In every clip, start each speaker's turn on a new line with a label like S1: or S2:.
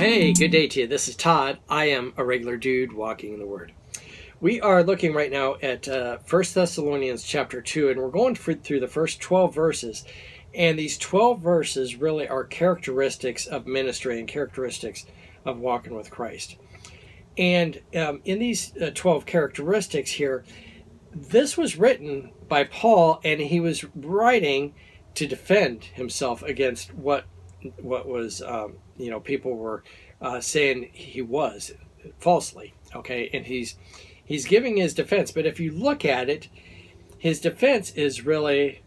S1: Hey, good day to you. This is Todd. I am a regular dude walking in the Word. We are looking right now at 1 Thessalonians chapter 2, and we're going through the first 12 verses. And these 12 verses really are characteristics of ministry and characteristics of walking with Christ. And in these 12 characteristics here, this was written by Paul, and he was writing to defend himself against what was, people were saying he was falsely. Okay, and he's giving his defense. But if you look at it, his defense is really,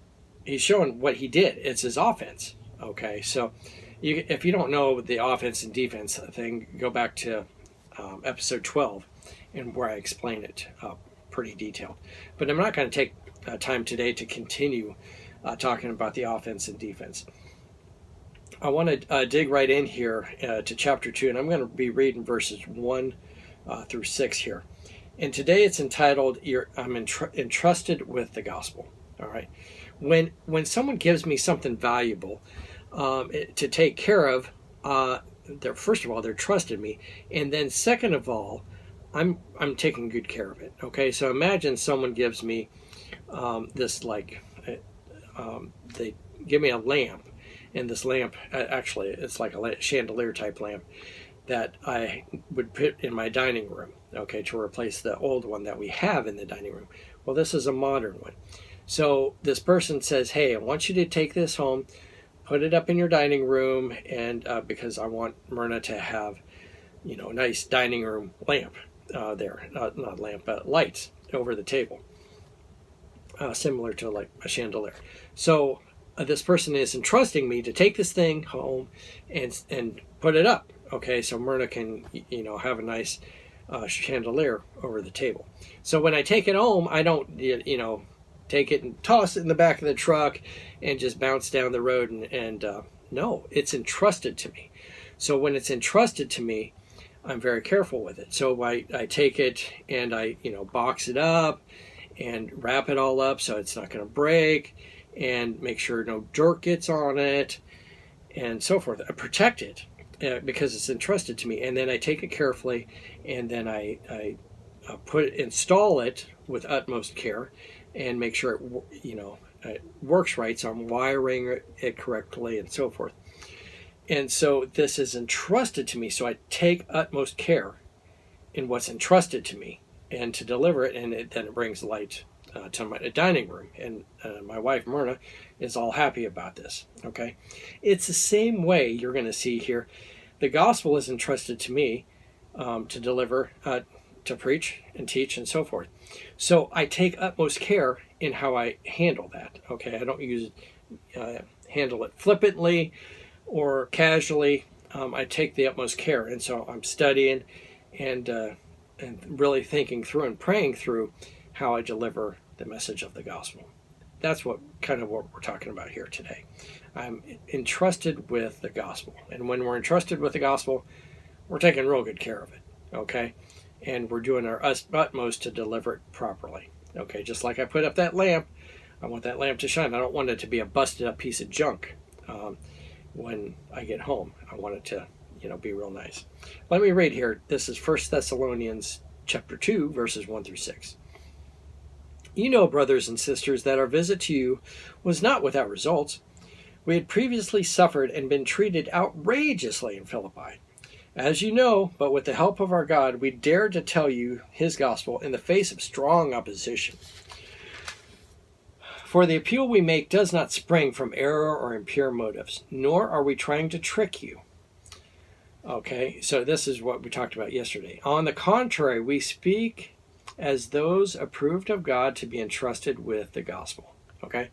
S1: he's showing what he did. It's his offense. Okay, so if you don't know the offense and defense thing, go back to episode 12, and where I explain it pretty detailed. But I'm not going to take time today to continue talking about the offense and defense. I want to dig right in here to chapter 2, and I'm going to be reading verses 1 through 6 here. And today it's entitled, I'm entrusted with the gospel. All right. When someone gives me something valuable to take care of, first of all, they're trusted me. And then second of all, I'm taking good care of it. Okay. So imagine someone gives me they give me a lamp. And this lamp, actually, it's like a chandelier type lamp that I would put in my dining room, okay, to replace the old one that we have in the dining room. Well, this is a modern one. So this person says, hey, I want you to take this home, put it up in your dining room, and because I want Myrna to have, a nice dining room lamp there, not lamp, but lights over the table, similar to like a chandelier. So this person is entrusting me to take this thing home and put it up. Okay, so Myrna can, have a nice chandelier over the table. So when I take it home, I don't, take it and toss it in the back of the truck and just bounce down the road. No, it's entrusted to me. So when it's entrusted to me, I'm very careful with it. So I take it and I, box it up and wrap it all up so it's not going to break, and make sure no dirt gets on it, and so forth. I protect it because it's entrusted to me, and then I take it carefully, and then I install it with utmost care, and make sure it works right. So I'm wiring it correctly, and so forth. And so this is entrusted to me. So I take utmost care in what's entrusted to me, and to deliver it, and then it brings light to my dining room, and my wife Myrna is all happy about this. Okay, it's the same way you're going to see here. The gospel is entrusted to me to deliver, to preach and teach, and so forth. So I take utmost care in how I handle that. Okay, I don't handle it flippantly or casually. I take the utmost care, and so I'm studying and really thinking through and praying through how I deliver the message of the gospel. That's what we're talking about here today. I'm entrusted with the gospel. And when we're entrusted with the gospel, we're taking real good care of it. Okay? And we're doing our utmost to deliver it properly. Okay? Just like I put up that lamp, I want that lamp to shine. I don't want it to be a busted up piece of junk when I get home. I want it to, be real nice. Let me read here. This is 1 Thessalonians chapter 2, verses 1 through 6. You know, brothers and sisters, that our visit to you was not without results. We had previously suffered and been treated outrageously in Philippi. As you know, but with the help of our God, we dared to tell you his gospel in the face of strong opposition. For the appeal we make does not spring from error or impure motives, nor are we trying to trick you. Okay, so this is what we talked about yesterday. On the contrary, we speak as those approved of God to be entrusted with the gospel. Okay?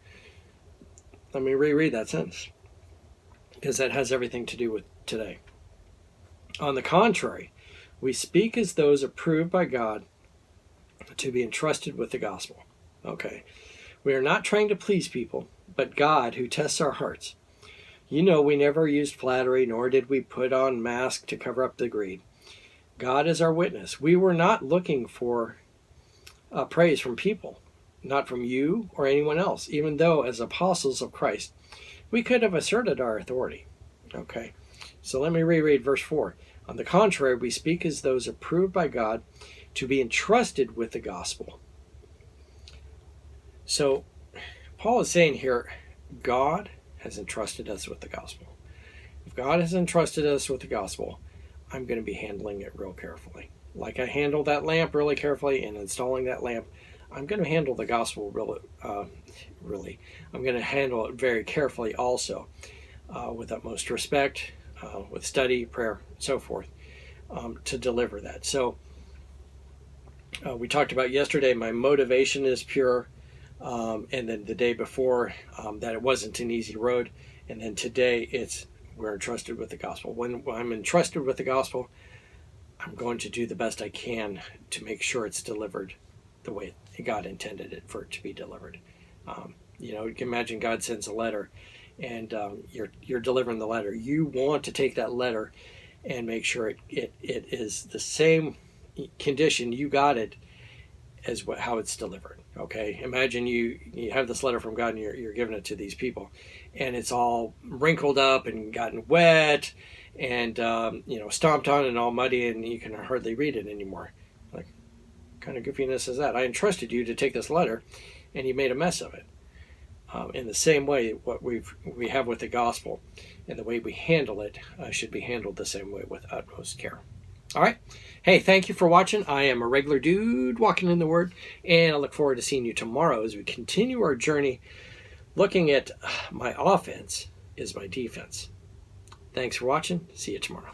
S1: Let me reread that sentence, because that has everything to do with today. On the contrary, we speak as those approved by God to be entrusted with the gospel. Okay? We are not trying to please people, but God who tests our hearts. You know, we never used flattery, nor did we put on masks to cover up the greed. God is our witness. We were not looking for praise from people, not from you or anyone else, even though as apostles of Christ, we could have asserted our authority. Okay, so let me reread verse 4. On the contrary, we speak as those approved by God to be entrusted with the gospel. So Paul is saying here, God has entrusted us with the gospel. If God has entrusted us with the gospel, I'm going to be handling it real carefully. Like I handled that lamp really carefully in installing that lamp, I'm going to handle the gospel really. I'm going to handle it very carefully also, with utmost respect, with study, prayer, so forth, to deliver that. So we talked about yesterday, my motivation is pure, and then the day before, that it wasn't an easy road, and then today we're entrusted with the gospel. When I'm entrusted with the gospel, I'm going to do the best I can to make sure it's delivered the way God intended it for it to be delivered. You can imagine God sends a letter, and you're delivering the letter. You want to take that letter and make sure it is the same condition you got it as how it's delivered. Okay, imagine you have this letter from God and you're giving it to these people, and it's all wrinkled up and gotten wet and stomped on and all muddy, and you can hardly read it anymore. Like, what kind of goofiness is that? I entrusted you to take this letter, and you made a mess of it. In the same way, what we have with the gospel and the way we handle it should be handled the same way, with utmost care. All right. Hey, thank you for watching. I am a regular dude walking in the Word, and I look forward to seeing you tomorrow as we continue our journey looking at my offense is my defense. Thanks for watching. See you tomorrow.